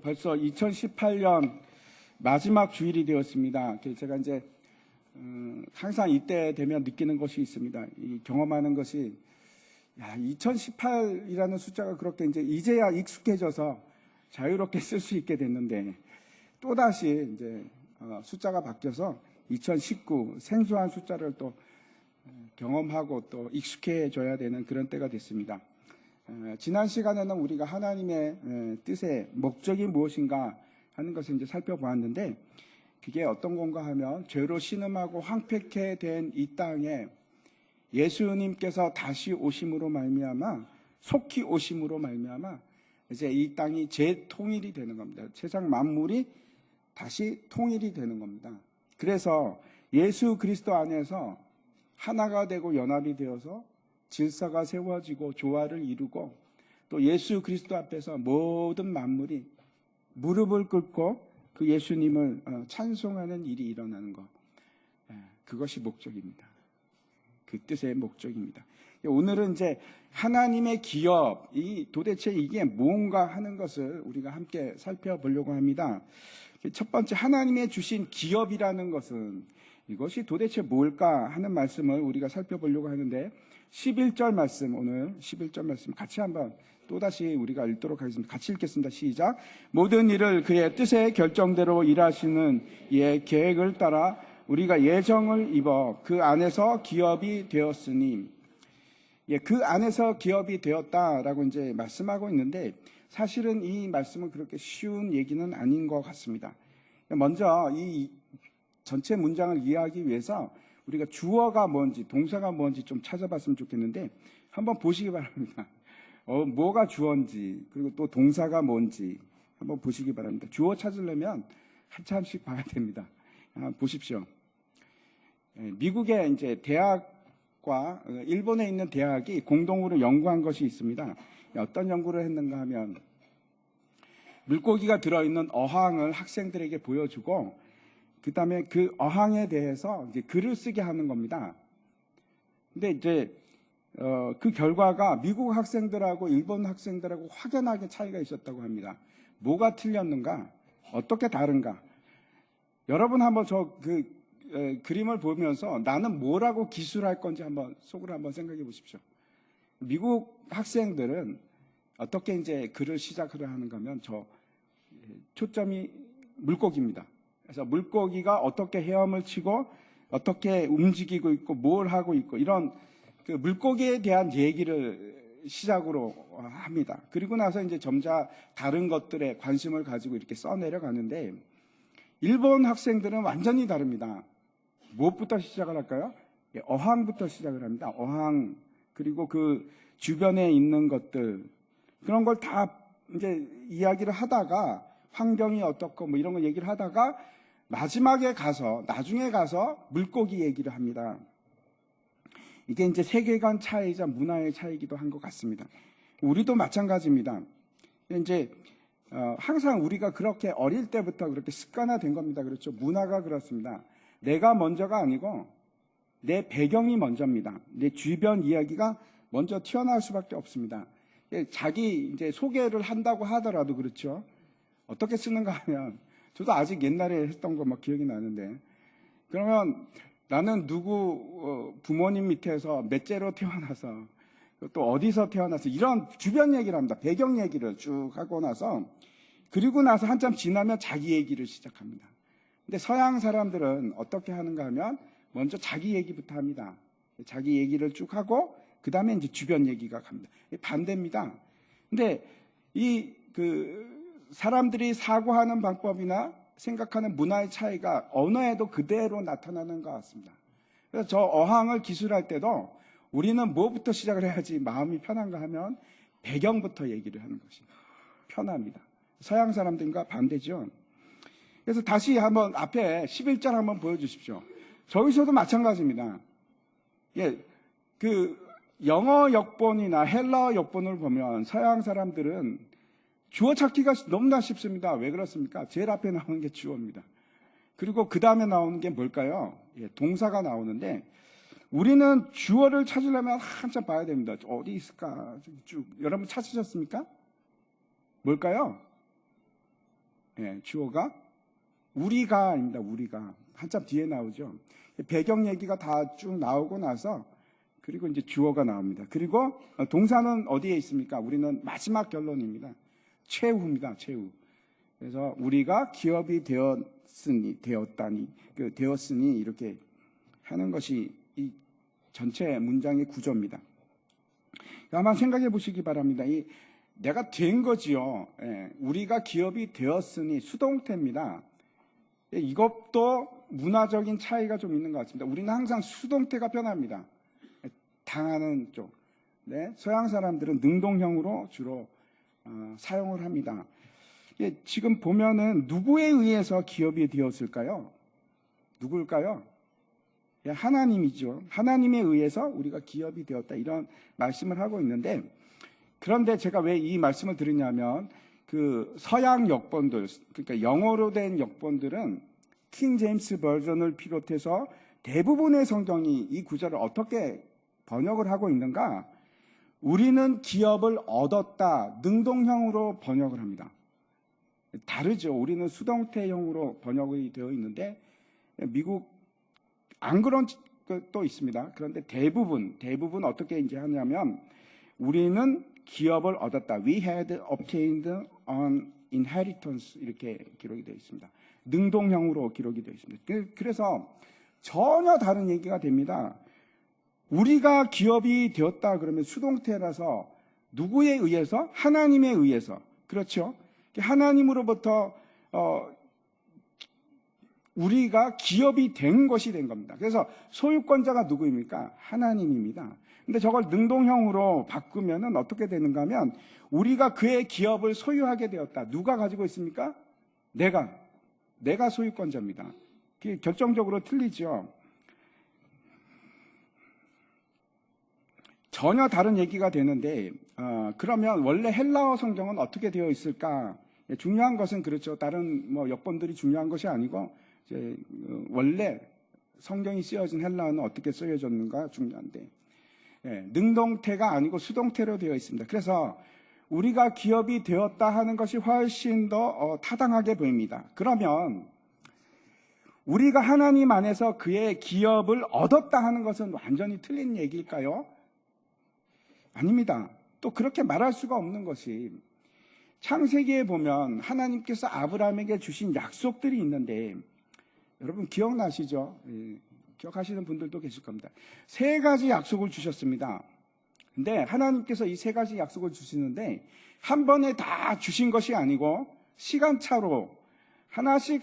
벌써 2018년 마지막 주일이 되었습니다. 제가 이제 항상 이때 되면 느끼는 것이 있습니다. 경험하는 것이 2018이라는 숫자가 그렇게 이제야 익숙해져서 자유롭게 쓸 수 있게 됐는데 또다시 이제 숫자가 바뀌어서 2019 생소한 숫자를 또 경험하고 또 익숙해져야 되는 그런 때가 됐습니다. 지난 시간에는 우리가 하나님의 뜻의 목적이 무엇인가 하는 것을 이제 살펴보았는데 그게 어떤 건가 하면 죄로 신음하고 황폐케 된 이 땅에 예수님께서 다시 오심으로 말미암아 속히 오심으로 말미암아 이제 이 땅이 재통일이 되는 겁니다. 세상 만물이 다시 통일이 되는 겁니다. 그래서 예수 그리스도 안에서 하나가 되고 연합이 되어서 질서가 세워지고 조화를 이루고 또 예수 그리스도 앞에서 모든 만물이 무릎을 꿇고 그 예수님을 찬송하는 일이 일어나는 것. 그것이 목적입니다. 그 뜻의 목적입니다. 오늘은 이제 하나님의 기업이 도대체 이게 뭔가 하는 것을 우리가 함께 살펴보려고 합니다. 첫 번째, 하나님의 주신 기업이라는 것은 이것이 도대체 뭘까 하는 말씀을 우리가 살펴보려고 하는데 11절 말씀, 오늘 11절 말씀 같이 한번 또다시 우리가 읽도록 하겠습니다. 같이 읽겠습니다. 시작. 모든 일을 그의 뜻의 결정대로 일하시는 이의 계획을 따라 우리가 예정을 입어 그 안에서 기업이 되었으니, 그 안에서 기업이 되었다라고 이제 말씀하고 있는데 사실은 이 말씀은 그렇게 쉬운 얘기는 아닌 것 같습니다. 먼저 이 전체 문장을 이해하기 위해서 우리가 주어가 뭔지 동사가 뭔지 좀 찾아봤으면 좋겠는데 한번 보시기 바랍니다. 뭐가 주어인지 그리고 또 동사가 뭔지 한번 보시기 바랍니다. 주어 찾으려면 한참씩 봐야 됩니다. 보십시오. 미국의 이제 대학과 일본에 있는 대학이 공동으로 연구한 것이 있습니다. 어떤 연구를 했는가 하면 물고기가 들어있는 어항을 학생들에게 보여주고 그 다음에 그 어항에 대해서 이제 글을 쓰게 하는 겁니다. 근데 이제 그 결과가 미국 학생들하고 일본 학생들하고 확연하게 차이가 있었다고 합니다. 뭐가 틀렸는가? 어떻게 다른가? 여러분 한번 그림을 보면서 나는 뭐라고 기술할 건지 한번 속으로 한번 생각해 보십시오. 미국 학생들은 어떻게 이제 글을 시작을 하는가 하면 초점이 물고기입니다. 그래서 물고기가 어떻게 헤엄을 치고 어떻게 움직이고 있고 뭘 하고 있고 이런 그 물고기에 대한 얘기를 시작으로 합니다. 그리고 나서 이제 점차 다른 것들에 관심을 가지고 이렇게 써내려가는데 일본 학생들은 완전히 다릅니다. 무엇부터 시작을 할까요? 어항부터 시작을 합니다. 어항 그리고 그 주변에 있는 것들 그런 걸 다 이제 이야기를 하다가 환경이 어떻고 뭐 이런 거 얘기를 하다가 나중에 가서 물고기 얘기를 합니다. 이게 이제 세계관 차이자 문화의 차이기도 한 것 같습니다. 우리도 마찬가지입니다. 이제 항상 우리가 그렇게 어릴 때부터 그렇게 습관화된 겁니다. 그렇죠? 문화가 그렇습니다. 내가 먼저가 아니고 내 배경이 먼저입니다. 내 주변 이야기가 먼저 튀어나올 수밖에 없습니다. 자기 이제 소개를 한다고 하더라도 그렇죠. 어떻게 쓰는가 하면 저도 아직 옛날에 했던 거 막 기억이 나는데 그러면 나는 누구 부모님 밑에서 몇째로 태어나서 또 어디서 태어나서 이런 주변 얘기를 합니다. 배경 얘기를 쭉 하고 나서 그리고 나서 한참 지나면 자기 얘기를 시작합니다. 근데 서양 사람들은 어떻게 하는가 하면 먼저 자기 얘기부터 합니다. 자기 얘기를 쭉 하고 그 다음에 이제 주변 얘기가 갑니다. 반대입니다. 근데 사람들이 사고하는 방법이나 생각하는 문화의 차이가 언어에도 그대로 나타나는 것 같습니다. 그래서 저 어항을 기술할 때도 우리는 뭐부터 시작을 해야지 마음이 편한가 하면 배경부터 얘기를 하는 것이 편합니다. 서양 사람들과 반대죠. 그래서 다시 한번 앞에 11절 한번 보여주십시오. 저기서도 마찬가지입니다. 영어 역본이나 헬라어 역본을 보면 서양 사람들은 주어 찾기가 너무나 쉽습니다. 왜 그렇습니까? 제일 앞에 나오는 게 주어입니다. 그리고 그 다음에 나오는 게 뭘까요? 동사가 나오는데 우리는 주어를 찾으려면 한참 봐야 됩니다. 어디 있을까? 쭉 여러분 찾으셨습니까? 뭘까요? 주어가 우리가입니다. 우리가 한참 뒤에 나오죠. 배경 얘기가 다 쭉 나오고 나서 그리고 이제 주어가 나옵니다. 그리고 동사는 어디에 있습니까? 우리는 마지막 결론입니다. 최후입니다. 최후. 그래서 우리가 기업이 되었다니 이렇게 하는 것이 이 전체 문장의 구조입니다. 한번 생각해 보시기 바랍니다. 내가 된 거지요. 우리가 기업이 되었으니 수동태입니다. 이것도 문화적인 차이가 좀 있는 것 같습니다. 우리는 항상 수동태가 편합니다. 당하는 쪽. 서양 사람들은 능동형으로 주로 사용을 합니다. 지금 보면은 누구에 의해서 기업이 되었을까요? 누굴까요? 하나님이죠. 하나님에 의해서 우리가 기업이 되었다 이런 말씀을 하고 있는데, 그런데 제가 왜 이 말씀을 드리냐면 그 서양 역본들, 그러니까 영어로 된 역본들은 킹 제임스 버전을 비롯해서 대부분의 성경이 이 구절을 어떻게 번역을 하고 있는가? 우리는 기업을 얻었다, 능동형으로 번역을 합니다. 다르죠. 우리는 수동태형으로 번역이 되어 있는데 미국 안 그런 것도 있습니다. 그런데 대부분 어떻게 이제 하냐면 우리는 기업을 얻었다. We had obtained an inheritance 이렇게 기록이 되어 있습니다. 능동형으로 기록이 되어 있습니다. 그래서 전혀 다른 얘기가 됩니다. 우리가 기업이 되었다 그러면 수동태라서 누구에 의해서? 하나님에 의해서. 그렇죠? 하나님으로부터 우리가 기업이 된 것이 된 겁니다. 그래서 소유권자가 누구입니까? 하나님입니다. 근데 저걸 능동형으로 바꾸면은 어떻게 되는가 하면 우리가 그의 기업을 소유하게 되었다. 누가 가지고 있습니까? 내가 소유권자입니다. 그게 결정적으로 틀리죠. 전혀 다른 얘기가 되는데 그러면 원래 헬라어 성경은 어떻게 되어 있을까? 중요한 것은 그렇죠. 다른 역본들이 중요한 것이 아니고 이제 원래 성경이 쓰여진 헬라어는 어떻게 쓰여졌는가 중요한데 능동태가 아니고 수동태로 되어 있습니다. 그래서 우리가 기업이 되었다 하는 것이 훨씬 더 타당하게 보입니다. 그러면 우리가 하나님 안에서 그의 기업을 얻었다 하는 것은 완전히 틀린 얘기일까요? 아닙니다. 또 그렇게 말할 수가 없는 것이 창세기에 보면 하나님께서 아브라함에게 주신 약속들이 있는데 여러분 기억나시죠? 기억하시는 분들도 계실 겁니다. 3가지 약속을 주셨습니다. 근데 하나님께서 이 3가지 약속을 주시는데 한 번에 다 주신 것이 아니고 시간차로 하나씩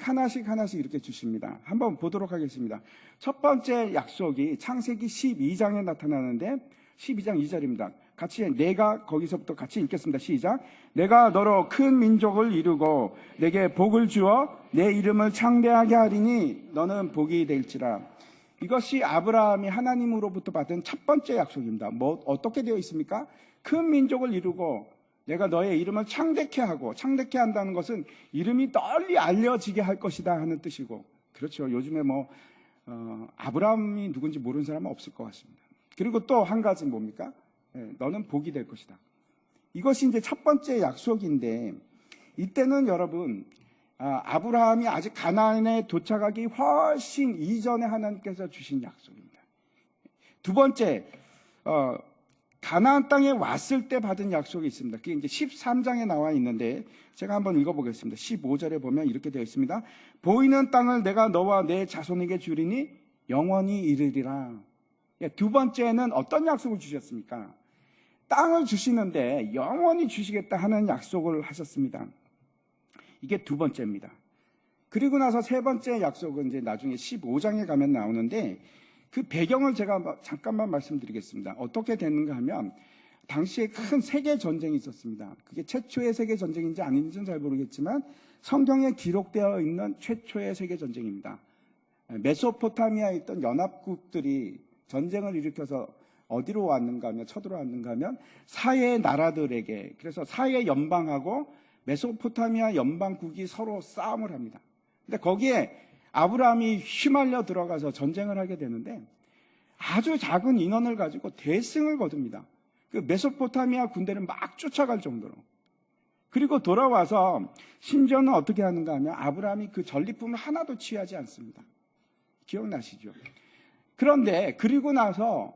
이렇게 주십니다. 한번 보도록 하겠습니다. 첫 번째 약속이 창세기 12장에 나타나는데 12장 2절입니다. 내가 거기서부터 같이 읽겠습니다. 시작. 내가 너로 큰 민족을 이루고 내게 복을 주어 내 이름을 창대하게 하리니 너는 복이 될지라. 이것이 아브라함이 하나님으로부터 받은 첫 번째 약속입니다. 어떻게 되어 있습니까? 큰 민족을 이루고 내가 너의 이름을 창대케 한다는 것은 이름이 널리 알려지게 할 것이다 하는 뜻이고, 그렇죠. 요즘에 아브라함이 누군지 모르는 사람은 없을 것 같습니다. 그리고 또 한 가지 뭡니까? 너는 복이 될 것이다. 이것이 이제 첫 번째 약속인데 이때는 여러분 아브라함이 아직 가나안에 도착하기 훨씬 이전에 하나님께서 주신 약속입니다. 두 번째 가나안 땅에 왔을 때 받은 약속이 있습니다. 그게 이제 13장에 나와 있는데 제가 한번 읽어보겠습니다. 15절에 보면 이렇게 되어 있습니다. 보이는 땅을 내가 너와 내 자손에게 주리니 영원히 이르리라. 두 번째는 어떤 약속을 주셨습니까? 땅을 주시는데 영원히 주시겠다 하는 약속을 하셨습니다. 이게 두 번째입니다. 그리고 나서 세 번째 약속은 이제 나중에 15장에 가면 나오는데 그 배경을 제가 잠깐만 말씀드리겠습니다. 어떻게 됐는가 하면 당시에 큰 세계 전쟁이 있었습니다. 그게 최초의 세계 전쟁인지 아닌지는 잘 모르겠지만 성경에 기록되어 있는 최초의 세계 전쟁입니다. 메소포타미아에 있던 연합국들이 전쟁을 일으켜서 어디로 왔는가 하면 쳐들어왔는가 하면 사해 나라들에게, 그래서 사해 연방하고 메소포타미아 연방국이 서로 싸움을 합니다. 근데 거기에 아브라함이 휘말려 들어가서 전쟁을 하게 되는데 아주 작은 인원을 가지고 대승을 거둡니다. 그 메소포타미아 군대를 막 쫓아갈 정도로. 그리고 돌아와서 심지어는 어떻게 하는가 하면 아브라함이 그 전리품을 하나도 취하지 않습니다. 기억나시죠? 그런데 그리고 나서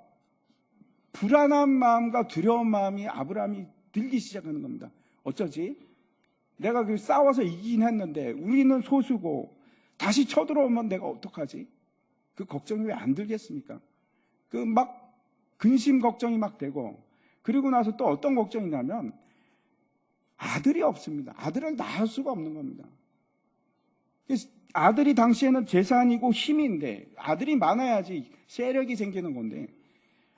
불안한 마음과 두려운 마음이 아브라함이 들기 시작하는 겁니다. 어쩌지? 내가 그 싸워서 이기긴 했는데 우리는 소수고 다시 쳐들어오면 내가 어떡하지? 그 걱정이 왜 안 들겠습니까? 그 막 근심 걱정이 막 되고, 그리고 나서 또 어떤 걱정이 나면 아들이 없습니다. 아들을 낳을 수가 없는 겁니다. 아들이 당시에는 재산이고 힘인데, 아들이 많아야지 세력이 생기는 건데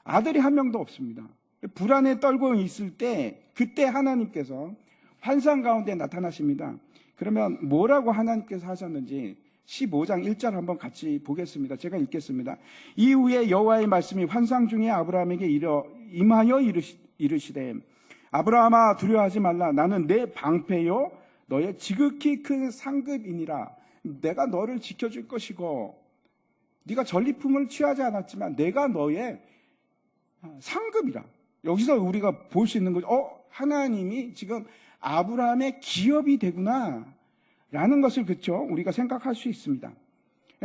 아들이 한 명도 없습니다. 불안에 떨고 있을 때 그때 하나님께서 환상 가운데 나타나십니다. 그러면 뭐라고 하나님께서 하셨는지 15장 1절 한번 같이 보겠습니다. 제가 읽겠습니다. 이후에 여호와의 말씀이 환상 중에 아브라함에게 임하여 이르시되 아브라함아 두려워하지 말라. 나는 내 방패요 너의 지극히 큰 상급이니라. 내가 너를 지켜줄 것이고 네가 전리품을 취하지 않았지만 내가 너의 상급이라. 여기서 우리가 볼 수 있는 거죠. 하나님이 지금 아브라함의 기업이 되구나 라는 것을 그쵸 우리가 생각할 수 있습니다.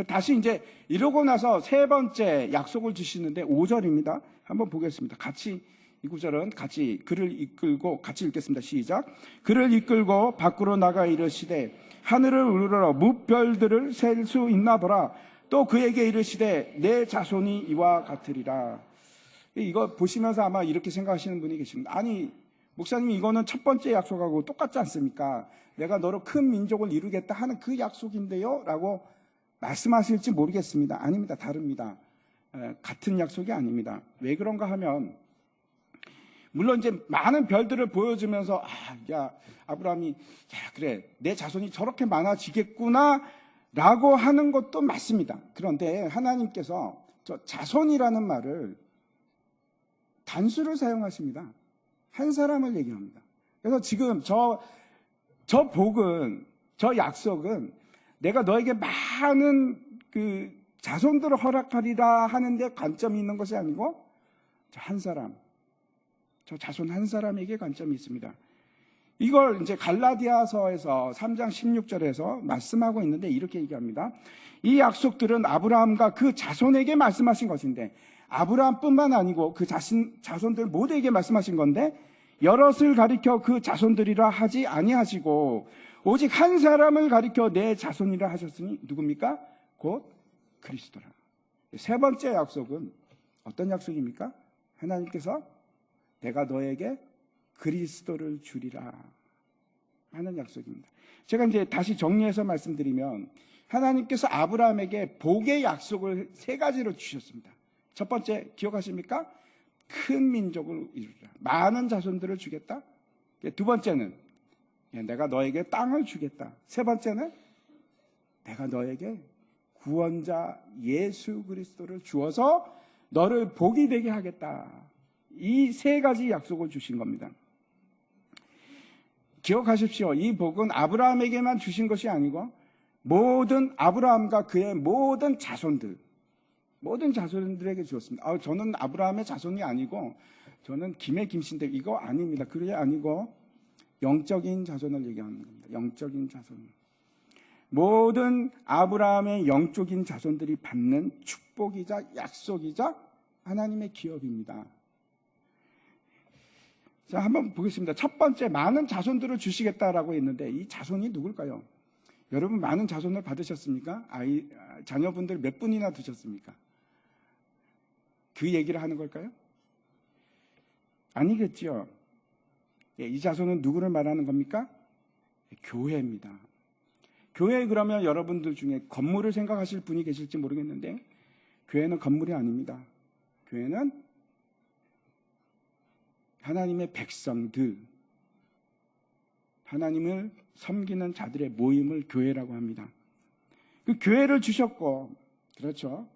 다시 이제 이러고 나서 세 번째 약속을 주시는데 5절입니다. 한번 보겠습니다. 같이 이 구절은 같이 그를 이끌고 같이 읽겠습니다. 시작. 그를 이끌고 밖으로 나가 이르시되 하늘을 우러러 무별들을 셀 수 있나 보라. 또 그에게 이르시되 내 자손이 이와 같으리라. 이거 보시면서 아마 이렇게 생각하시는 분이 계십니다. 아니 목사님 이거는 첫 번째 약속하고 똑같지 않습니까? 내가 너로 큰 민족을 이루겠다 하는 그 약속인데요 라고 말씀하실지 모르겠습니다. 아닙니다. 다릅니다. 같은 약속이 아닙니다. 왜 그런가 하면 물론 이제 많은 별들을 보여주면서 아브라함이 그래 내 자손이 저렇게 많아지겠구나 라고 하는 것도 맞습니다. 그런데 하나님께서 저 자손이라는 말을 단수를 사용하십니다. 한 사람을 얘기합니다. 그래서 지금 저 복은, 저 약속은 내가 너에게 많은 그 자손들을 허락하리라 하는데 관점이 있는 것이 아니고 저 한 사람, 저 자손 한 사람에게 관점이 있습니다. 이걸 이제 갈라디아서에서 3장 16절에서 말씀하고 있는데 이렇게 얘기합니다. 이 약속들은 아브라함과 그 자손에게 말씀하신 것인데 아브라함뿐만 아니고 그 자손들 모두에게 말씀하신 건데 여럿을 가리켜 그 자손들이라 하지 아니하시고 오직 한 사람을 가리켜 내 자손이라 하셨으니 누굽니까? 곧 그리스도라. 세 번째 약속은 어떤 약속입니까? 하나님께서 내가 너에게 그리스도를 주리라 하는 약속입니다. 제가 이제 다시 정리해서 말씀드리면 하나님께서 아브라함에게 복의 약속을 세 가지로 주셨습니다. 첫 번째 기억하십니까? 큰 민족을 이루라. 많은 자손들을 주겠다. 두 번째는 내가 너에게 땅을 주겠다. 세 번째는 내가 너에게 구원자 예수 그리스도를 주어서 너를 복이 되게 하겠다. 이 세 가지 약속을 주신 겁니다. 기억하십시오. 이 복은 아브라함에게만 주신 것이 아니고 모든 아브라함과 그의 모든 자손들에게 주었습니다. 저는 아브라함의 자손이 아니고 저는 김의 김씨인데 이거 아닙니다. 그게 아니고 영적인 자손을 얘기하는 겁니다. 영적인 자손. 모든 아브라함의 영적인 자손들이 받는 축복이자 약속이자 하나님의 기업입니다. 자, 한번 보겠습니다. 첫 번째, 많은 자손들을 주시겠다라고 했는데 이 자손이 누굴까요? 여러분 많은 자손을 받으셨습니까? 자녀분들 몇 분이나 두셨습니까? 그 얘기를 하는 걸까요? 아니겠죠. 이 자손은 누구를 말하는 겁니까? 교회입니다. 교회 그러면 여러분들 중에 건물을 생각하실 분이 계실지 모르겠는데 교회는 건물이 아닙니다. 교회는 하나님의 백성들, 하나님을 섬기는 자들의 모임을 교회라고 합니다. 그 교회를 주셨고, 그렇죠.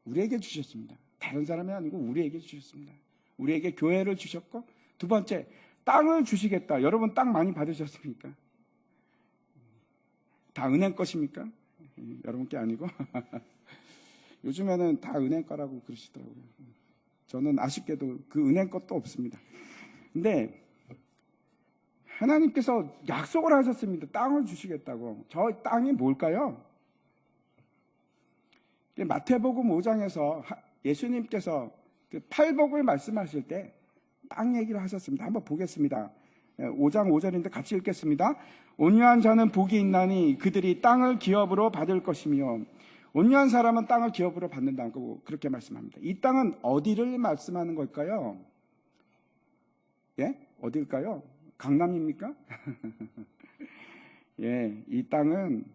우리에게 주셨습니다. 다른 사람이 아니고 우리에게 주셨습니다. 우리에게 교회를 주셨고, 두 번째, 땅을 주시겠다. 여러분 땅 많이 받으셨습니까? 다 은행 것입니까? 여러분께 아니고. 요즘에는 다 은행 거라고 그러시더라고요. 저는 아쉽게도 그 은행 것도 없습니다. 근데 하나님께서 약속을 하셨습니다. 땅을 주시겠다고. 저 땅이 뭘까요? 마태복음 5장에서 예수님께서 그 팔복을 말씀하실 때 땅 얘기를 하셨습니다. 한번 보겠습니다. 5장 5절인데 같이 읽겠습니다. 온유한 자는 복이 있나니 그들이 땅을 기업으로 받을 것이며, 온유한 사람은 땅을 기업으로 받는다고 그렇게 말씀합니다. 이 땅은 어디를 말씀하는 걸까요? 예? 어딜까요? 강남입니까? 예, 이 땅은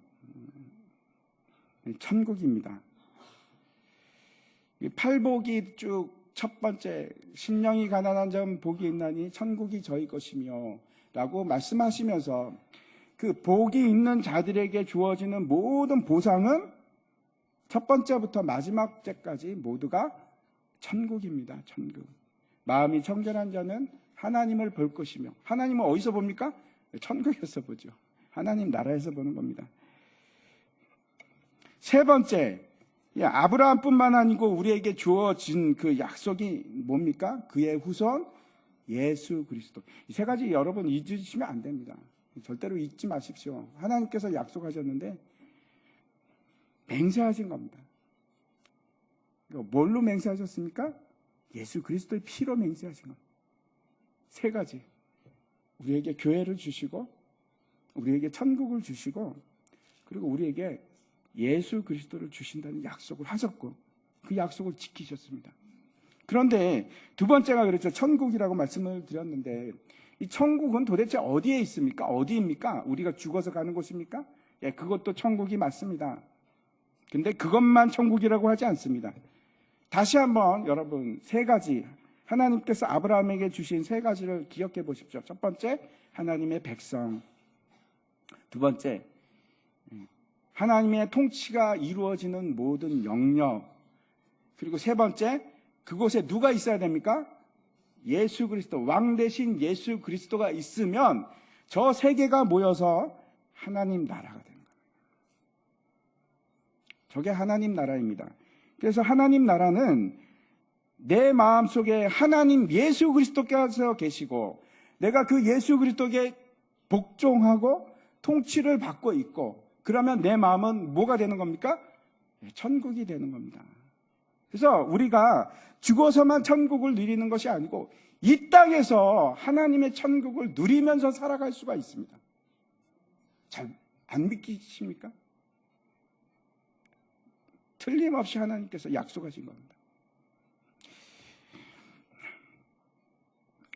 천국입니다. 이 팔복이 쭉 첫 번째, 심령이 가난한 자는 복이 있나니 천국이 저희 것이며 라고 말씀하시면서 그 복이 있는 자들에게 주어지는 모든 보상은 첫 번째부터 마지막 때까지 모두가 천국입니다. 천국. 마음이 청결한 자는 하나님을 볼 것이며, 하나님은 어디서 봅니까? 천국에서 보죠. 하나님 나라에서 보는 겁니다. 세 번째, 아브라함뿐만 아니고 우리에게 주어진 그 약속이 뭡니까? 그의 후손 예수 그리스도. 이 세 가지 여러분 잊으시면 안 됩니다. 절대로 잊지 마십시오. 하나님께서 약속하셨는데 맹세하신 겁니다. 뭘로 맹세하셨습니까? 예수 그리스도의 피로 맹세하신 겁니다. 세 가지. 우리에게 교회를 주시고, 우리에게 천국을 주시고, 그리고 우리에게 예수 그리스도를 주신다는 약속을 하셨고, 그 약속을 지키셨습니다. 그런데 두 번째가 그렇죠. 천국이라고 말씀을 드렸는데, 이 천국은 도대체 어디에 있습니까? 어디입니까? 우리가 죽어서 가는 곳입니까? 예, 그것도 천국이 맞습니다. 근데 그것만 천국이라고 하지 않습니다. 다시 한번 여러분 세 가지, 하나님께서 아브라함에게 주신 세 가지를 기억해 보십시오. 첫 번째, 하나님의 백성. 두 번째, 하나님의 통치가 이루어지는 모든 영역. 그리고 세 번째, 그곳에 누가 있어야 됩니까? 예수 그리스도, 왕 대신 예수 그리스도가 있으면 저 세 개가 모여서 하나님 나라가 되는 거예요. 저게 하나님 나라입니다. 그래서 하나님 나라는 내 마음속에 하나님 예수 그리스도께서 계시고, 내가 그 예수 그리스도께 복종하고 통치를 받고 있고, 그러면 내 마음은 뭐가 되는 겁니까? 천국이 되는 겁니다. 그래서 우리가 죽어서만 천국을 누리는 것이 아니고 이 땅에서 하나님의 천국을 누리면서 살아갈 수가 있습니다. 잘 안 믿기십니까? 틀림없이 하나님께서 약속하신 겁니다.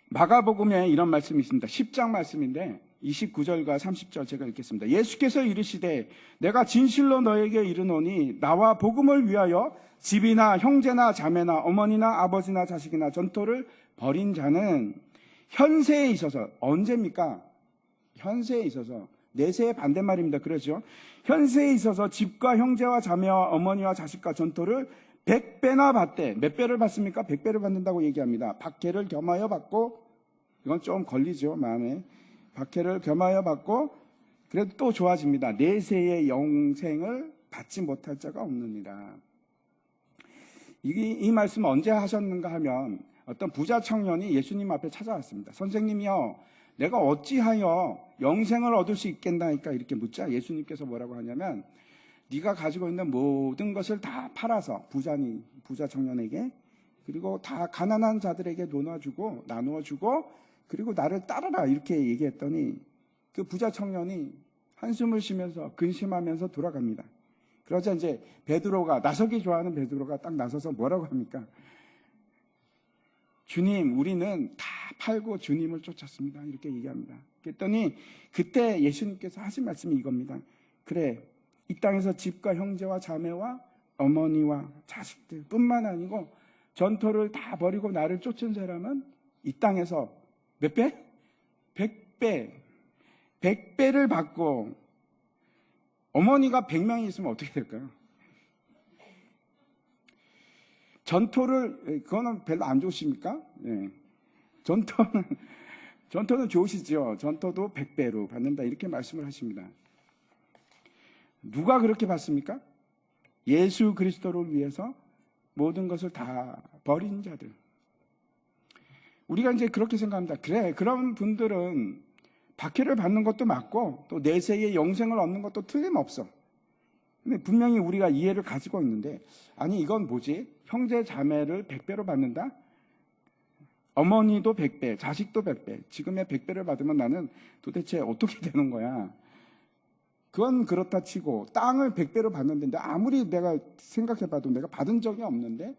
마가복음에 이런 말씀이 있습니다. 10장 말씀인데 29절과 30절 제가 읽겠습니다. 예수께서 이르시되 내가 진실로 너에게 이르노니 나와 복음을 위하여 집이나 형제나 자매나 어머니나 아버지나 자식이나 전토를 벌인 자는 현세에 있어서, 언제입니까? 현세에 있어서, 내세의 반대말입니다. 그렇죠? 현세에 있어서 집과 형제와 자매와 어머니와 자식과 전토를 100배나 받되, 몇 배를 받습니까? 100배를 받는다고 얘기합니다. 박해를 겸하여 받고, 이건 좀 걸리죠, 마음에. 박해를 겸하여 받고, 그래도 또 좋아집니다. 내세의 영생을 받지 못할 자가 없느니라. 이 말씀을 언제 하셨는가 하면, 어떤 부자 청년이 예수님 앞에 찾아왔습니다. 선생님이요, 내가 어찌하여 영생을 얻을 수 있겠나이까? 이렇게 묻자 예수님께서 뭐라고 하냐면, 네가 가지고 있는 모든 것을 다 팔아서, 부자 청년에게, 그리고 다 가난한 자들에게 나누어주고, 그리고 나를 따르라, 이렇게 얘기했더니 그 부자 청년이 한숨을 쉬면서 근심하면서 돌아갑니다. 그러자 이제 베드로가, 나서기 좋아하는 베드로가 딱 나서서 뭐라고 합니까? 주님, 우리는 다 팔고 주님을 쫓았습니다. 이렇게 얘기합니다. 그랬더니 그때 예수님께서 하신 말씀이 이겁니다. 그래, 이 땅에서 집과 형제와 자매와 어머니와 자식들 뿐만 아니고 전토를 다 버리고 나를 쫓은 사람은 이 땅에서 몇 배? 100배. 100배를 받고, 어머니가 100명이 있으면 어떻게 될까요? 전토를, 그거는 별로 안 좋으십니까? 네. 전토는 좋으시죠. 전토도 100배로 받는다. 이렇게 말씀을 하십니다. 누가 그렇게 받습니까? 예수 그리스도를 위해서 모든 것을 다 버린 자들. 우리가 이제 그렇게 생각합니다. 그래, 그런 분들은 박해를 받는 것도 맞고 또 내세의 영생을 얻는 것도 틀림없어. 근데 분명히 우리가 이해를 가지고 있는데, 아니 이건 뭐지? 형제 자매를 100배로 받는다? 어머니도 100배, 자식도 100배, 지금의 100배를 받으면 나는 도대체 어떻게 되는 거야? 그건 그렇다 치고 땅을 100배로 받는데 아무리 내가 생각해봐도 내가 받은 적이 없는데,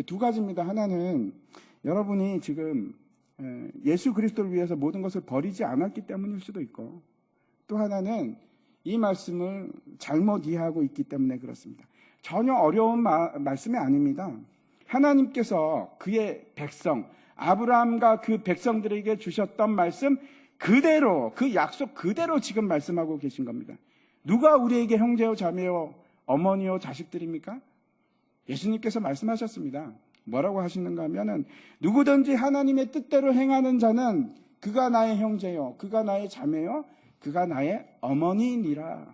두 가지입니다. 하나는 여러분이 지금 예수 그리스도를 위해서 모든 것을 버리지 않았기 때문일 수도 있고, 또 하나는 이 말씀을 잘못 이해하고 있기 때문에 그렇습니다. 전혀 어려운 말씀이 아닙니다. 하나님께서 그의 백성 아브라함과 그 백성들에게 주셨던 말씀 그대로, 그 약속 그대로 지금 말씀하고 계신 겁니다. 누가 우리에게 형제요 자매요 어머니요 자식들입니까? 예수님께서 말씀하셨습니다. 뭐라고 하시는가 하면은 누구든지 하나님의 뜻대로 행하는 자는 그가 나의 형제요, 그가 나의 자매요, 그가 나의 어머니니라.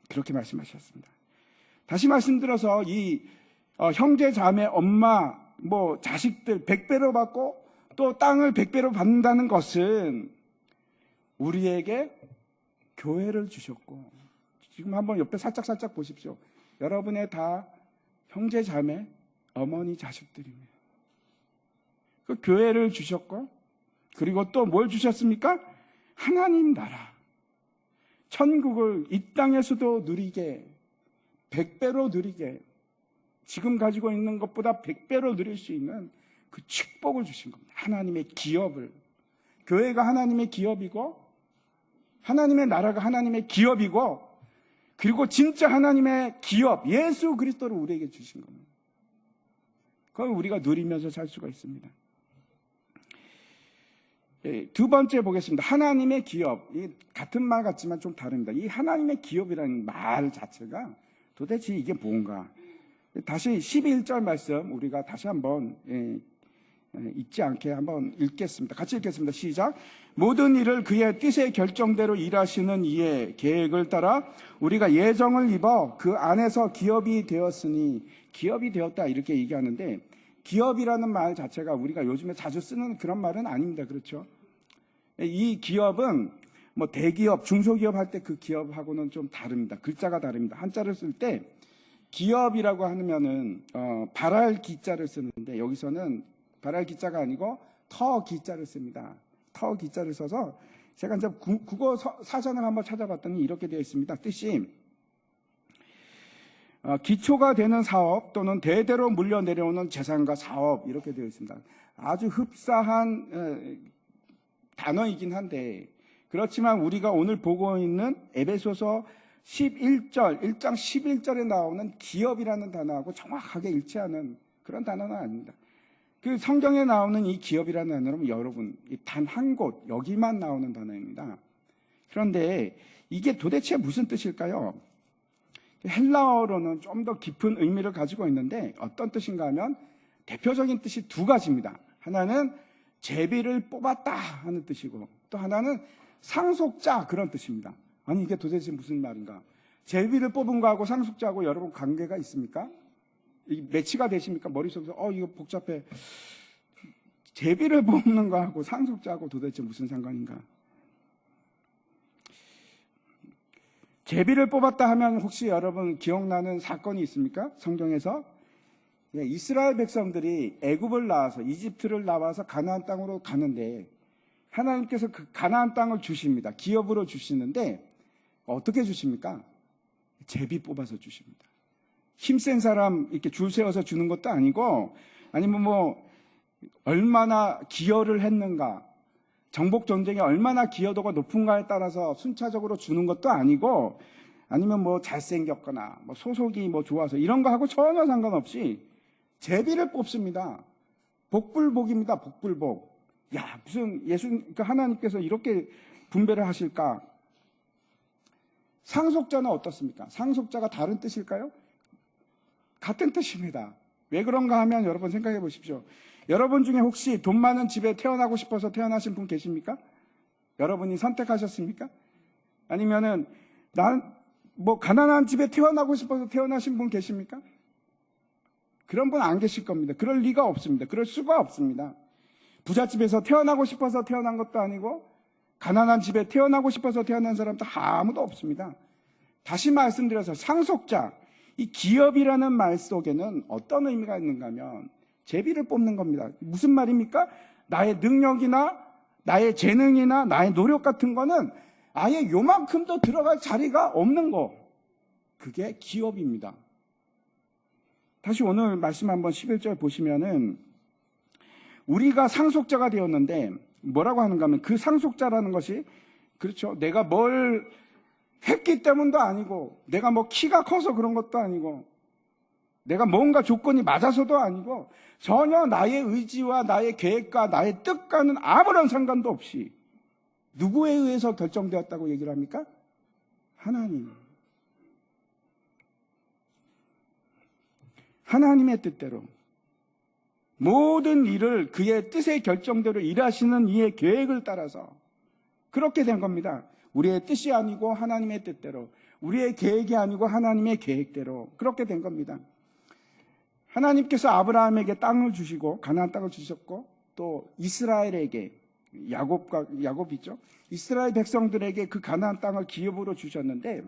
그렇게 말씀하셨습니다. 다시 말씀드려서 이 형제, 자매, 엄마, 자식들 100배로 받고 또 땅을 100배로 받는다는 것은 우리에게 교회를 주셨고, 지금 한번 옆에 살짝 보십시오. 여러분의 다 형제, 자매, 어머니, 자식들입니다. 그 교회를 주셨고, 그리고 또 뭘 주셨습니까? 하나님 나라. 천국을 이 땅에서도 누리게, 100배로 누리게, 지금 가지고 있는 것보다 100배로 누릴 수 있는 그 축복을 주신 겁니다. 하나님의 기업을. 교회가 하나님의 기업이고, 하나님의 나라가 하나님의 기업이고, 그리고 진짜 하나님의 기업, 예수 그리스도를 우리에게 주신 겁니다. 그걸 우리가 누리면서 살 수가 있습니다. 두 번째 보겠습니다. 하나님의 기업. 같은 말 같지만 좀 다릅니다. 이 하나님의 기업이라는 말 자체가 도대체 이게 뭔가. 다시 12절 말씀 우리가 다시 한번 잊지 않게 한번 읽겠습니다. 같이 읽겠습니다. 시작. 모든 일을 그의 뜻의 결정대로 일하시는 이의 계획을 따라 우리가 예정을 입어 그 안에서 기업이 되었으니, 기업이 되었다 이렇게 얘기하는데, 기업이라는 말 자체가 우리가 요즘에 자주 쓰는 그런 말은 아닙니다. 그렇죠? 이 기업은 대기업, 중소기업 할 때 그 기업하고는 좀 다릅니다. 글자가 다릅니다. 한자를 쓸 때 기업이라고 하면은 발할 기자를 쓰는데, 여기서는 발할 기자가 아니고 터 기자를 씁니다. 터 기자를 써서 제가 이제 국어 사전을 한번 찾아봤더니 이렇게 되어 있습니다. 뜻이 기초가 되는 사업 또는 대대로 물려 내려오는 재산과 사업, 이렇게 되어 있습니다. 아주 흡사한 단어이긴 한데, 그렇지만 우리가 오늘 보고 있는 에베소서 11장 11절에 나오는 기업이라는 단어하고 정확하게 일치하는 그런 단어는 아닙니다. 그 성경에 나오는 이 기업이라는 단어는 여러분 단 한 곳, 여기만 나오는 단어입니다. 그런데 이게 도대체 무슨 뜻일까요? 헬라어로는 좀 더 깊은 의미를 가지고 있는데, 어떤 뜻인가 하면 대표적인 뜻이 두 가지입니다. 하나는 제비를 뽑았다 하는 뜻이고, 또 하나는 상속자, 그런 뜻입니다. 아니 이게 도대체 무슨 말인가? 제비를 뽑은 거하고 상속자하고 여러분 관계가 있습니까? 매치가 되십니까? 머릿속에서 이거 복잡해. 제비를 뽑는 거하고 상속자하고 도대체 무슨 상관인가? 제비를 뽑았다 하면 혹시 여러분 기억나는 사건이 있습니까? 성경에서 이스라엘 백성들이 애굽을 나와서, 이집트를 나와서 가나안 땅으로 가는데 하나님께서 그 가나안 땅을 주십니다. 기업으로 주시는데 어떻게 주십니까? 제비 뽑아서 주십니다. 힘센 사람 이렇게 줄 세워서 주는 것도 아니고, 아니면 얼마나 기여를 했는가, 정복 전쟁에 얼마나 기여도가 높은가에 따라서 순차적으로 주는 것도 아니고, 아니면 잘생겼거나 소속이 좋아서 이런 거 하고 전혀 상관없이 제비를 뽑습니다. 복불복입니다. 복불복. 야, 무슨 하나님께서 이렇게 분배를 하실까? 상속자는 어떻습니까? 상속자가 다른 뜻일까요? 같은 뜻입니다. 왜 그런가 하면 여러분 생각해 보십시오. 여러분 중에 혹시 돈 많은 집에 태어나고 싶어서 태어나신 분 계십니까? 여러분이 선택하셨습니까? 아니면은 가난한 집에 태어나고 싶어서 태어나신 분 계십니까? 그런 분 안 계실 겁니다. 그럴 리가 없습니다. 그럴 수가 없습니다. 부잣집에서 태어나고 싶어서 태어난 것도 아니고 가난한 집에 태어나고 싶어서 태어난 사람도 아무도 없습니다. 다시 말씀드려서 상속자, 이 기업이라는 말 속에는 어떤 의미가 있는가 하면 제비를 뽑는 겁니다. 무슨 말입니까? 나의 능력이나 나의 재능이나 나의 노력 같은 거는 아예 요만큼도 들어갈 자리가 없는 거. 그게 기업입니다. 다시 오늘 말씀 한번 11절 보시면은 우리가 상속자가 되었는데 뭐라고 하는가 하면 그 상속자라는 것이 그렇죠. 내가 뭘 했기 때문도 아니고 내가 뭐 키가 커서 그런 것도 아니고 내가 뭔가 조건이 맞아서도 아니고 전혀 나의 의지와 나의 계획과 나의 뜻과는 아무런 상관도 없이 누구에 의해서 결정되었다고 얘기를 합니까? 하나님. 하나님의 뜻대로 모든 일을 그의 뜻의 결정대로 일하시는 이의 계획을 따라서 그렇게 된 겁니다. 우리의 뜻이 아니고 하나님의 뜻대로, 우리의 계획이 아니고 하나님의 계획대로 그렇게 된 겁니다. 하나님께서 아브라함에게 땅을 주시고 가나안 땅을 주셨고 또 이스라엘에게 야곱이죠. 이스라엘 백성들에게 그 가나안 땅을 기업으로 주셨는데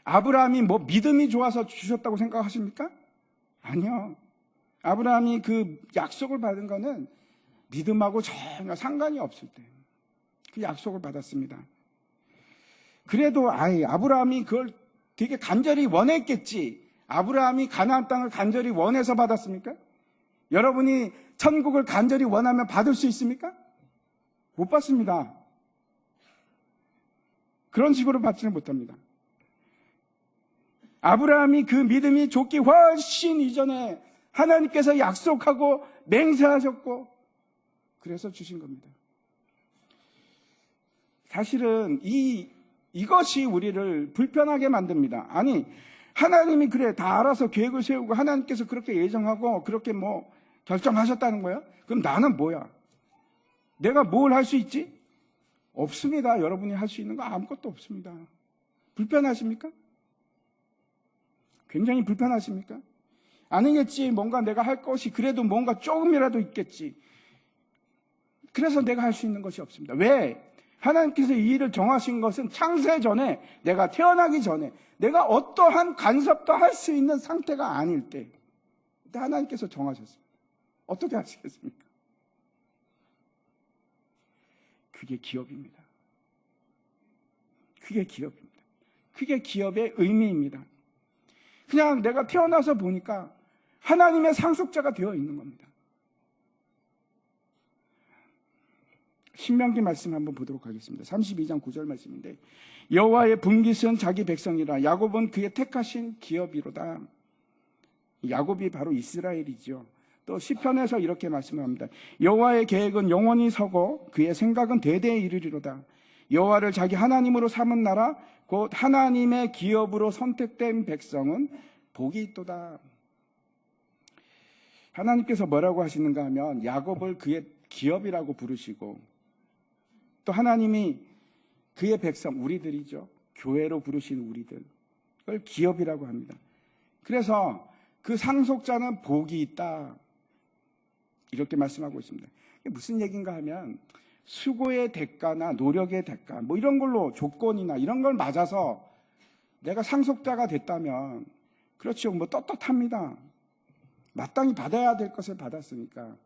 아브라함이 뭐 믿음이 좋아서 주셨다고 생각하십니까? 아니요. 아브라함이 그 약속을 받은 거는 믿음하고 전혀 상관이 없을 때 그 약속을 받았습니다. 그래도 아브라함이 그걸 되게 간절히 원했겠지. 아브라함이 가나안 땅을 간절히 원해서 받았습니까? 여러분이 천국을 간절히 원하면 받을 수 있습니까? 못 받습니다. 그런 식으로 받지는 못합니다. 아브라함이 그 믿음이 좋기 훨씬 이전에 하나님께서 약속하고 맹세하셨고 그래서 주신 겁니다. 사실은 이것이 우리를 불편하게 만듭니다. 아니 하나님이 그래 다 알아서 계획을 세우고 하나님께서 그렇게 예정하고 그렇게 뭐 결정하셨다는 거야? 그럼 나는 뭐야? 내가 뭘 할 수 있지? 없습니다. 여러분이 할 수 있는 거 아무것도 없습니다. 불편하십니까? 굉장히 불편하십니까? 아니겠지. 뭔가 내가 할 것이 그래도 뭔가 조금이라도 있겠지. 그래서 내가 할 수 있는 것이 없습니다. 왜? 하나님께서 이 일을 정하신 것은 창세 전에, 내가 태어나기 전에, 내가 어떠한 간섭도 할 수 있는 상태가 아닐 때, 그때 하나님께서 정하셨습니다. 어떻게 하시겠습니까? 그게 기업입니다. 그게 기업입니다. 그게 기업의 의미입니다. 그냥 내가 태어나서 보니까 하나님의 상속자가 되어 있는 겁니다. 신명기 말씀 한번 보도록 하겠습니다. 32장 9절 말씀인데 여호와의 분깃은 자기 백성이라 야곱은 그의 택하신 기업이로다. 야곱이 바로 이스라엘이죠. 또 시편에서 이렇게 말씀합니다. 여호와의 계획은 영원히 서고 그의 생각은 대대에 이르리로다. 여호와를 자기 하나님으로 삼은 나라 곧 하나님의 기업으로 선택된 백성은 복이 있도다. 하나님께서 뭐라고 하시는가 하면 야곱을 그의 기업이라고 부르시고 또 하나님이 그의 백성, 우리들이죠. 교회로 부르신 우리들. 그걸 기업이라고 합니다. 그래서 그 상속자는 복이 있다. 이렇게 말씀하고 있습니다. 이게 무슨 얘기인가 하면 수고의 대가나 노력의 대가, 뭐 이런 걸로 조건이나 이런 걸 맞아서 내가 상속자가 됐다면 그렇죠. 뭐 떳떳합니다. 마땅히 받아야 될 것을 받았으니까.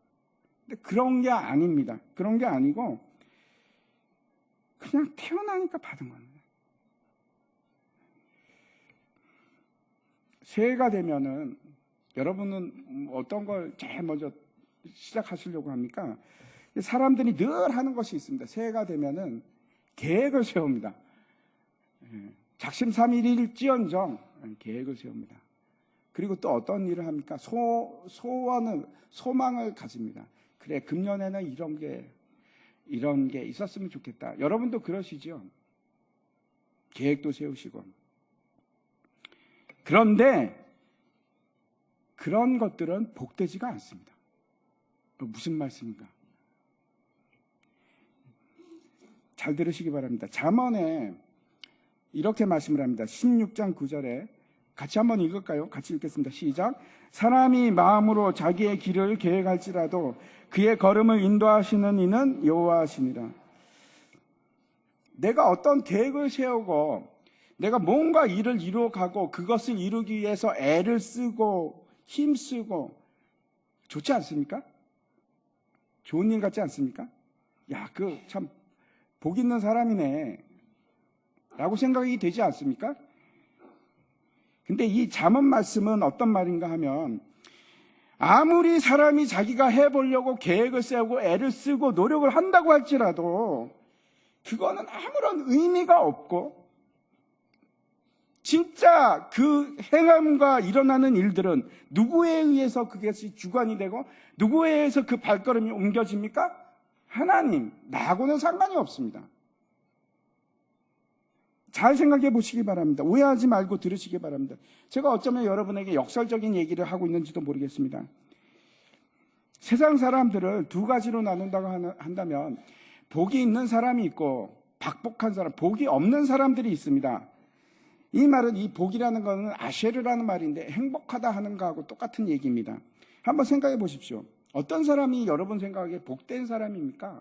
근데 그런 게 아닙니다. 그런 게 아니고 그냥 태어나니까 받은 겁니다. 새해가 되면은 여러분은 어떤 걸 제일 먼저 시작하시려고 합니까? 사람들이 늘 하는 것이 있습니다. 새해가 되면은 계획을 세웁니다. 작심삼일일지언정 계획을 세웁니다. 그리고 또 어떤 일을 합니까? 소망을 가집니다. 그래, 금년에는 이런 게 있었으면 좋겠다. 여러분도 그러시죠? 계획도 세우시고. 그런데 그런 것들은 복되지가 않습니다. 무슨 말씀인가? 잘 들으시기 바랍니다. 잠언에 이렇게 말씀을 합니다. 16장 9절에 같이 한번 읽을까요? 같이 읽겠습니다. 시작. 사람이 마음으로 자기의 길을 계획할지라도 그의 걸음을 인도하시는 이는 여호와시니라. 내가 어떤 계획을 세우고 내가 뭔가 일을 이루어가고 그것을 이루기 위해서 애를 쓰고 힘쓰고 좋지 않습니까? 좋은 일 같지 않습니까? 야, 그 참 복 있는 사람이네 라고 생각이 되지 않습니까? 근데 이 잠언 말씀은 어떤 말인가 하면, 아무리 사람이 자기가 해보려고 계획을 세우고 애를 쓰고 노력을 한다고 할지라도 그거는 아무런 의미가 없고, 진짜 그 행함과 일어나는 일들은 누구에 의해서 그것이 주관이 되고 누구에 의해서 그 발걸음이 옮겨집니까? 하나님, 나하고는 상관이 없습니다. 잘 생각해 보시기 바랍니다. 오해하지 말고 들으시기 바랍니다. 제가 어쩌면 여러분에게 역설적인 얘기를 하고 있는지도 모르겠습니다. 세상 사람들을 두 가지로 나눈다고 한다면 복이 있는 사람이 있고 박복한 사람, 복이 없는 사람들이 있습니다. 이 말은, 이 복이라는 것은 아쉐르라는 말인데 행복하다 하는 거하고 똑같은 얘기입니다. 한번 생각해 보십시오. 어떤 사람이 여러분 생각에 복된 사람입니까?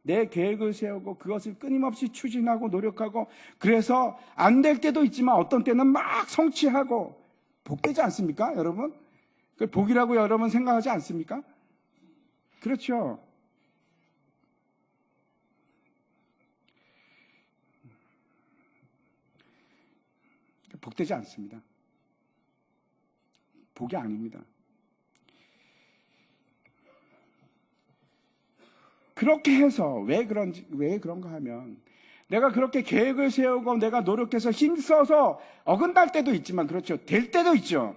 내 계획을 세우고 그것을 끊임없이 추진하고 노력하고, 그래서 안 될 때도 있지만 어떤 때는 막 성취하고, 복되지 않습니까, 여러분? 그 복이라고 여러분 생각하지 않습니까? 그렇죠. 복되지 않습니다. 복이 아닙니다. 그렇게 해서 왜 그런가 하면, 내가 그렇게 계획을 세우고 내가 노력해서 힘써서 어긋날 때도 있지만, 그렇죠, 될 때도 있죠.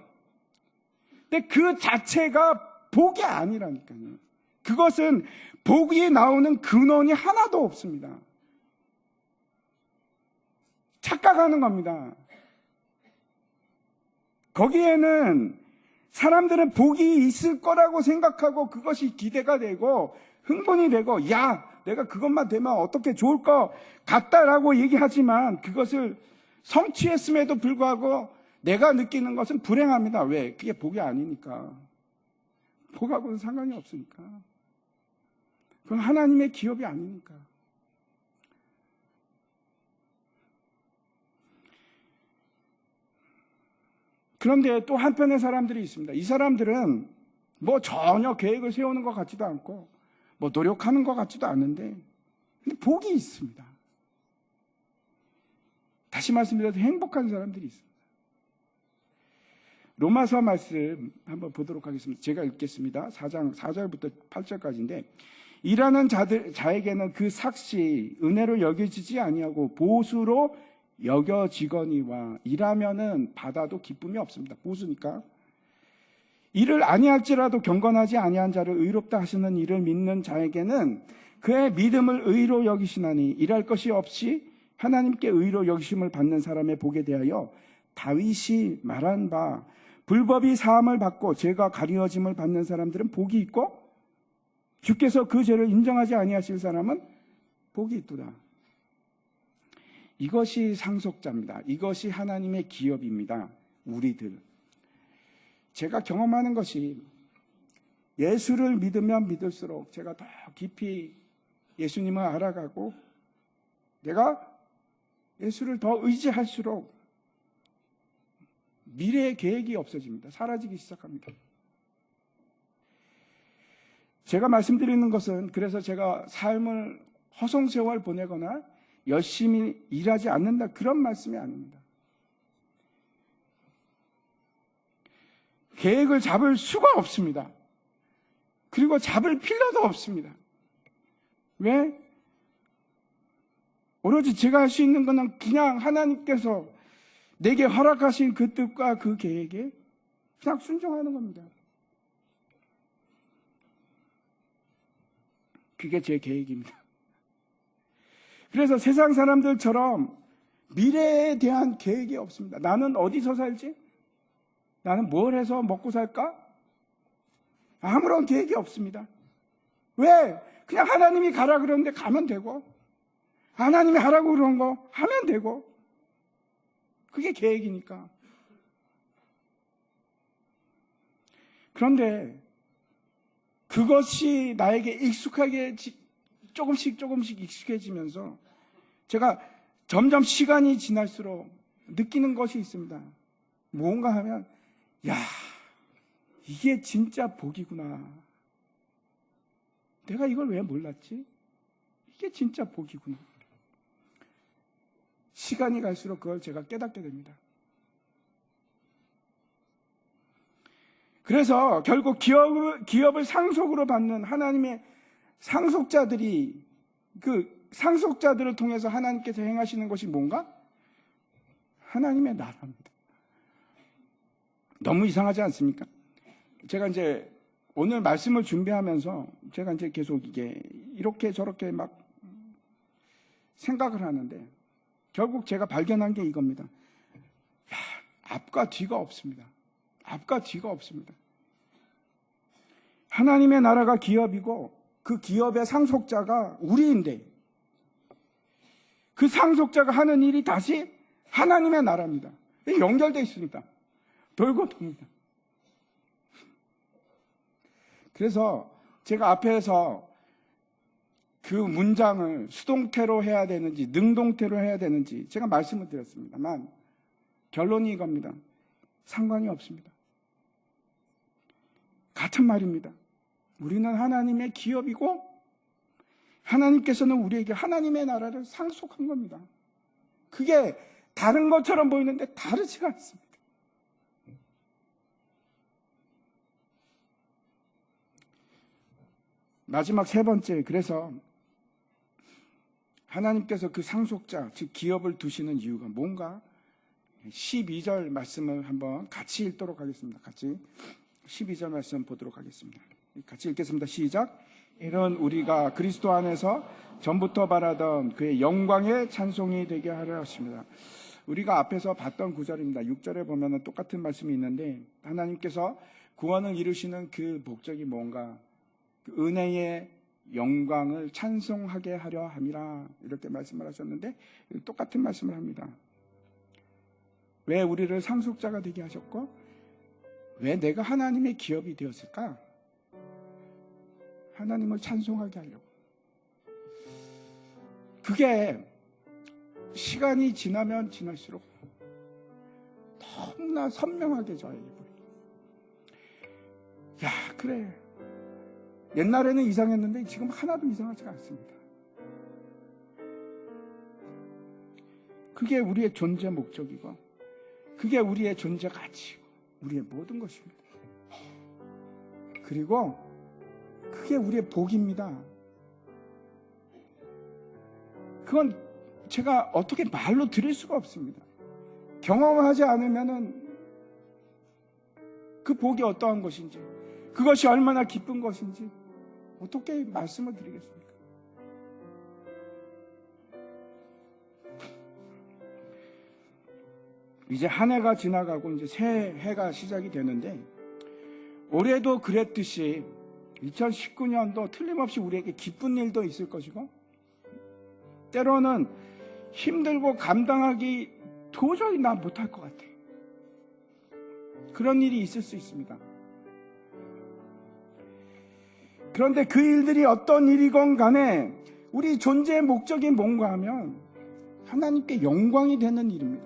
근데 그 자체가 복이 아니라니까요. 그것은 복이 나오는 근원이 하나도 없습니다. 착각하는 겁니다. 거기에는 사람들은 복이 있을 거라고 생각하고 그것이 기대가 되고 흥분이 되고, 야, 내가 그것만 되면 어떻게 좋을 것 같다라고 얘기하지만, 그것을 성취했음에도 불구하고 내가 느끼는 것은 불행합니다. 왜? 그게 복이 아니니까. 복하고는 상관이 없으니까. 그건 하나님의 기업이 아니니까. 그런데 또 한편의 사람들이 있습니다. 이 사람들은 뭐 전혀 계획을 세우는 것 같지도 않고 뭐 노력하는 것 같지도 않은데, 근데 복이 있습니다. 다시 말씀드려서 행복한 사람들이 있습니다. 로마서 말씀 한번 보도록 하겠습니다. 제가 읽겠습니다. 4장 4절부터 8절까지인데, 일하는 자에게는 그 삭시 은혜로 여겨지지 아니하고 보수로 여겨지거니와, 일하면은 받아도 기쁨이 없습니다. 보수니까. 일을 아니할지라도 경건하지 아니한 자를 의롭다 하시는 이를 믿는 자에게는 그의 믿음을 의로 여기시나니, 일할 것이 없이 하나님께 의로 여기심을 받는 사람의 복에 대하여 다윗이 말한 바, 불법이 사함을 받고 죄가 가리워짐을 받는 사람들은 복이 있고 주께서 그 죄를 인정하지 아니하실 사람은 복이 있도다. 이것이 상속자입니다. 이것이 하나님의 기업입니다. 우리들. 제가 경험하는 것이, 예수를 믿으면 믿을수록 제가 더 깊이 예수님을 알아가고, 내가 예수를 더 의지할수록 미래의 계획이 없어집니다. 사라지기 시작합니다. 제가 말씀드리는 것은, 그래서 제가 삶을 허송세월 보내거나 열심히 일하지 않는다, 그런 말씀이 아닙니다. 계획을 잡을 수가 없습니다. 그리고 잡을 필요도 없습니다. 왜? 오로지 제가 할 수 있는 것은 그냥 하나님께서 내게 허락하신 그 뜻과 그 계획에 그냥 순종하는 겁니다. 그게 제 계획입니다. 그래서 세상 사람들처럼 미래에 대한 계획이 없습니다. 나는 어디서 살지? 나는 뭘 해서 먹고 살까? 아무런 계획이 없습니다. 왜? 그냥 하나님이 가라 그러는데 가면 되고, 하나님이 하라고 그런 거 하면 되고, 그게 계획이니까. 그런데 그것이 나에게 조금씩 익숙해지면서 제가 점점 시간이 지날수록 느끼는 것이 있습니다. 뭔가 하면, 야, 이게 진짜 복이구나. 내가 이걸 왜 몰랐지? 이게 진짜 복이구나. 시간이 갈수록 그걸 제가 깨닫게 됩니다. 그래서 결국 기업을 상속으로 받는 하나님의 상속자들이 그 상속자들을 통해서 하나님께서 행하시는 것이 뭔가? 하나님의 나라입니다. 너무 이상하지 않습니까? 제가 이제 오늘 말씀을 준비하면서 제가 이제 계속 이게 이렇게 저렇게 막 생각을 하는데 결국 제가 발견한 게 이겁니다. 야, 앞과 뒤가 없습니다. 앞과 뒤가 없습니다. 하나님의 나라가 기업이고 그 기업의 상속자가 우리인데 그 상속자가 하는 일이 다시 하나님의 나라입니다. 연결되어 있습니다. 돌고 돕니다. 그래서 제가 앞에서 그 문장을 수동태로 해야 되는지 능동태로 해야 되는지 제가 말씀을 드렸습니다만 결론이 이겁니다. 상관이 없습니다. 같은 말입니다. 우리는 하나님의 기업이고 하나님께서는 우리에게 하나님의 나라를 상속한 겁니다. 그게 다른 것처럼 보이는데 다르지가 않습니다. 마지막 세 번째, 그래서 하나님께서 그 상속자, 즉 기업을 두시는 이유가 뭔가? 12절 말씀을 한번 같이 읽도록 하겠습니다. 같이 12절 말씀 보도록 하겠습니다. 같이 읽겠습니다. 시작. 이는 우리가 그리스도 안에서 전부터 바라던 그의 영광의 찬송이 되게 하려 하십니다. 우리가 앞에서 봤던 구절입니다. 6절에 보면 똑같은 말씀이 있는데 하나님께서 구원을 이루시는 그 목적이 뭔가? 그 은혜의 영광을 찬송하게 하려 함이라 이렇게 말씀을 하셨는데 똑같은 말씀을 합니다. 왜 우리를 상속자가 되게 하셨고 왜 내가 하나님의 기업이 되었을까? 하나님을 찬송하게 하려고. 그게 시간이 지나면 지날수록 너무나 선명하게 저에게 보여요. 야, 그래. 옛날에는 이상했는데 지금 하나도 이상하지가 않습니다. 그게 우리의 존재 목적이고 그게 우리의 존재 가치고 우리의 모든 것입니다. 그리고 그게 우리의 복입니다. 그건 제가 어떻게 말로 드릴 수가 없습니다. 경험하지 않으면은 그 복이 어떠한 것인지 그것이 얼마나 기쁜 것인지 어떻게 말씀을 드리겠습니까? 이제 한 해가 지나가고 이제 새 해가 시작이 되는데 올해도 그랬듯이 2019년도 틀림없이 우리에게 기쁜 일도 있을 것이고 때로는 힘들고 감당하기 도저히 나 못할 것 같아. 그런 일이 있을 수 있습니다. 그런데 그 일들이 어떤 일이건 간에 우리 존재의 목적이 뭔가 하면 하나님께 영광이 되는 일입니다.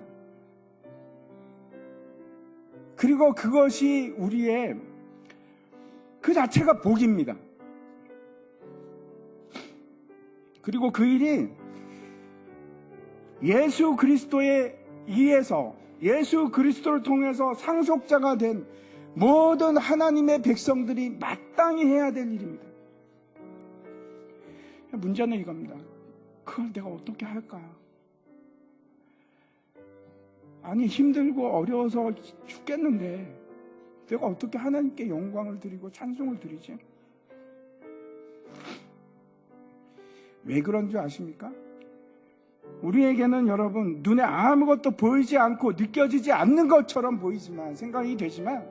그리고 그것이 우리의 그 자체가 복입니다. 그리고 그 일이 예수 그리스도에 의해서 예수 그리스도를 통해서 상속자가 된 모든 하나님의 백성들이 마땅히 해야 될 일입니다. 문제는 이겁니다. 그걸 내가 어떻게 할까? 아니 힘들고 어려워서 죽겠는데 내가 어떻게 하나님께 영광을 드리고 찬송을 드리지? 왜 그런 줄 아십니까? 우리에게는 여러분 눈에 아무것도 보이지 않고 느껴지지 않는 것처럼 보이지만 생각이 되지만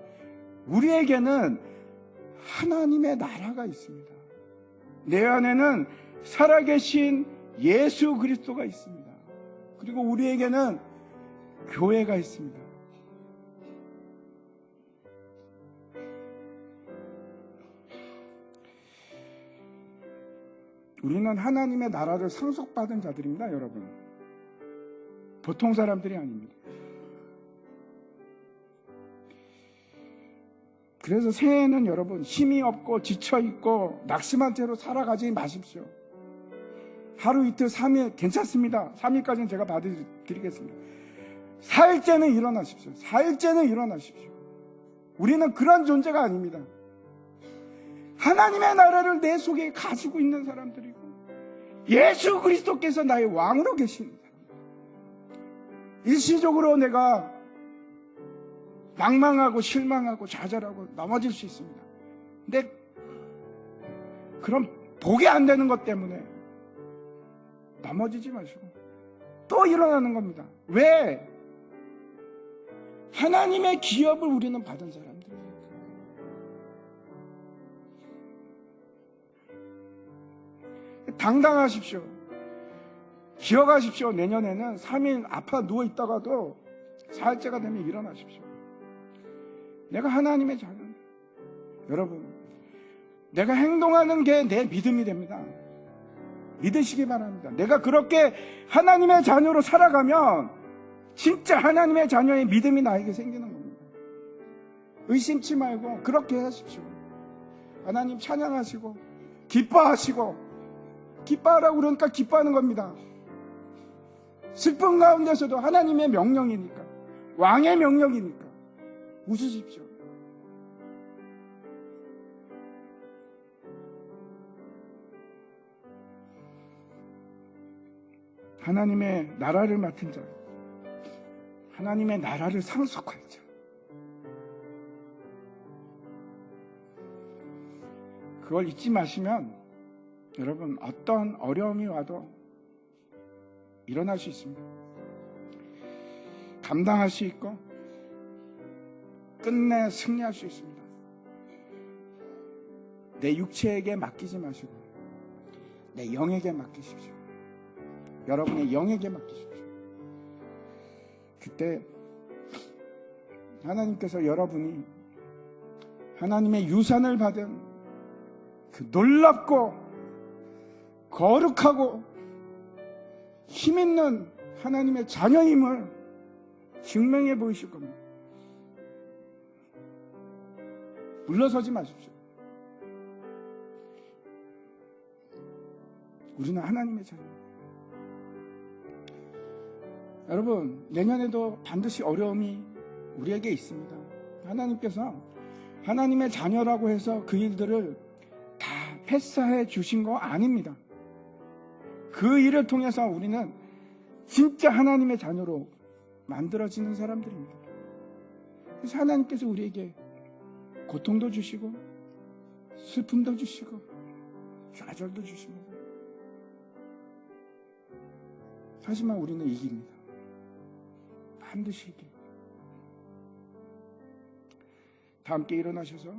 우리에게는 하나님의 나라가 있습니다. 내 안에는 살아계신 예수 그리스도가 있습니다. 그리고 우리에게는 교회가 있습니다. 우리는 하나님의 나라를 상속받은 자들입니다, 여러분. 보통 사람들이 아닙니다. 그래서 새해에는 여러분 힘이 없고 지쳐있고 낙심한 채로 살아가지 마십시오. 하루 이틀 3일 괜찮습니다. 3일까지는 제가 봐드리겠습니다. 4일째는 일어나십시오. 4일째는 일어나십시오. 우리는 그런 존재가 아닙니다. 하나님의 나라를 내 속에 가지고 있는 사람들이고 예수 그리스도께서 나의 왕으로 계신 사람. 일시적으로 내가 낭망하고 실망하고 좌절하고 넘어질 수 있습니다. 근데 그럼 복이 안 되는 것 때문에 넘어지지 마시고 또 일어나는 겁니다. 왜? 하나님의 기업을 우리는 받은 사람들이에요. 당당하십시오. 기억하십시오. 내년에는 3일 아파 누워있다가도 4일째가 되면 일어나십시오. 내가 하나님의 자녀입니다. 여러분, 내가 행동하는 게 내 믿음이 됩니다. 믿으시기 바랍니다. 내가 그렇게 하나님의 자녀로 살아가면 진짜 하나님의 자녀의 믿음이 나에게 생기는 겁니다. 의심치 말고 그렇게 하십시오. 하나님 찬양하시고 기뻐하시고, 기뻐하라고 그러니까 기뻐하는 겁니다. 슬픈 가운데서도 하나님의 명령이니까, 왕의 명령이니까 웃으십시오. 하나님의 나라를 맡은 자, 하나님의 나라를 상속할 자, 그걸 잊지 마시면 여러분 어떤 어려움이 와도 일어날 수 있습니다. 감당할 수 있고 끝내 승리할 수 있습니다. 내 육체에게 맡기지 마시고 내 영에게 맡기십시오. 여러분의 영에게 맡기십시오. 그때 하나님께서 여러분이 하나님의 유산을 받은 그 놀랍고 거룩하고 힘있는 하나님의 자녀임을 증명해 보이실 겁니다. 물러서지 마십시오. 우리는 하나님의 자녀입니다. 여러분, 내년에도 반드시 어려움이 우리에게 있습니다. 하나님께서 하나님의 자녀라고 해서 그 일들을 다 패스해 주신 거 아닙니다. 그 일을 통해서 우리는 진짜 하나님의 자녀로 만들어지는 사람들입니다. 그래서 하나님께서 우리에게 고통도 주시고 슬픔도 주시고 좌절도 주십니다. 하지만 우리는 이깁니다. 반드시 이깁니다. 다 함께 일어나셔서